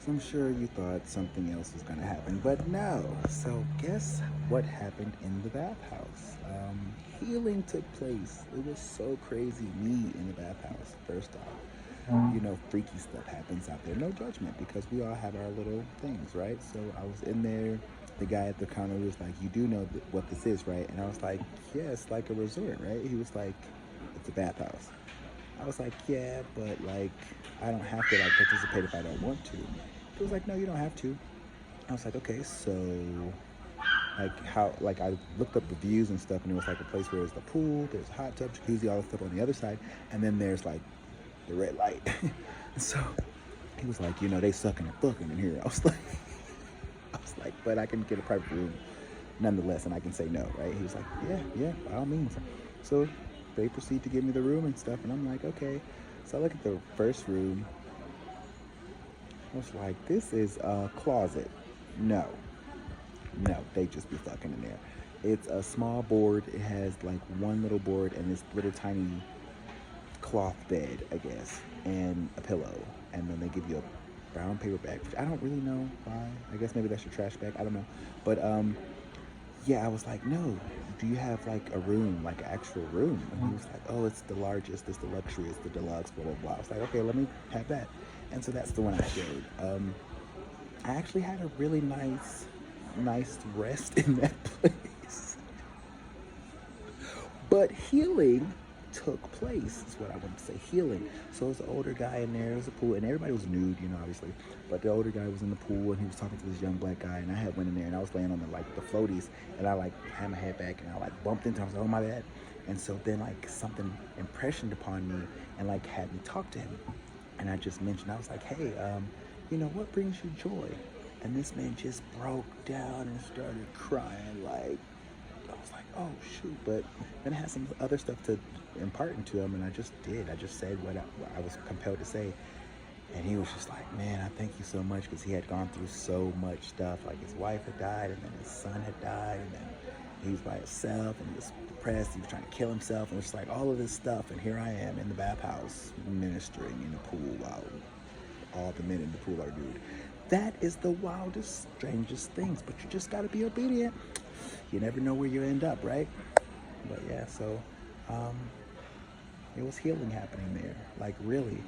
So I'm sure you thought something else was going to happen, but no. So guess what happened in the bathhouse? Healing took place. It was so crazy. Me in the bathhouse, first off. Freaky stuff happens out there. No judgment because we all have our little things, right? So I was in there. The guy at the counter was like, "You do know what this is, right?" And I was like, "Yeah, it's like a resort, right?" He was like, "It's a bathhouse." I was like, "Yeah, but like, I don't have to like participate if I don't want to." He was like, "No, you don't have to." I was like, "Okay, so like how?" Like I looked up reviews and stuff, and it was like a place where there's the pool, there's a hot tub, jacuzzi, all this stuff on the other side, and then there's like the red light. And so he was like, "They sucking and fucking in here." I was like, "But I can get a private room nonetheless, and I can say no, right?" He was like, "Yeah, yeah, by all means." So they proceed to give me the room and stuff, and I'm like, "Okay." So I look at the first room. I was like, "This is a closet." No, no, they just be fucking in there. It's a small board. It has like one little board and this little tiny cloth bed, I guess, and a pillow. And then they give you a brown paper bag, which I don't really know why. I guess maybe that's your trash bag. I don't know. But yeah, I was like, "No, do you have like a room, like an actual room?" And he was like, "Oh, it's the largest, it's the luxury, it's the deluxe, blah, blah, blah." I was like, "Okay, let me have that." And so that's the one I shared. I actually had a really nice rest in that place. But healing took place, is what I want to say. Healing. So it was an older guy in there, it was a pool, and everybody was nude, obviously. But the older guy was in the pool and he was talking to this young black guy, and I had went in there and I was laying on the floaties, and I like had my head back and I like bumped into him. I was like, "Oh my bad." And so then like something impressioned upon me and like had me talk to him. And I just mentioned, I was like, "Hey, what brings you joy?" And this man just broke down and started crying like, I was like, "Oh shoot!" But then I had some other stuff to impart into him, and I just did. I just said what I was compelled to say, and he was just like, "Man, I thank you so much," because he had gone through so much stuff. Like his wife had died, and then his son had died, and then he was by himself, and he was depressed. He was trying to kill himself, and it's like all of this stuff. And here I am in the bathhouse ministering in the pool while all the men in the pool are nude. That is the wildest, strangest things. But you just gotta be obedient. You never know where you end up, right? But yeah, so um, it was healing happening there, like really.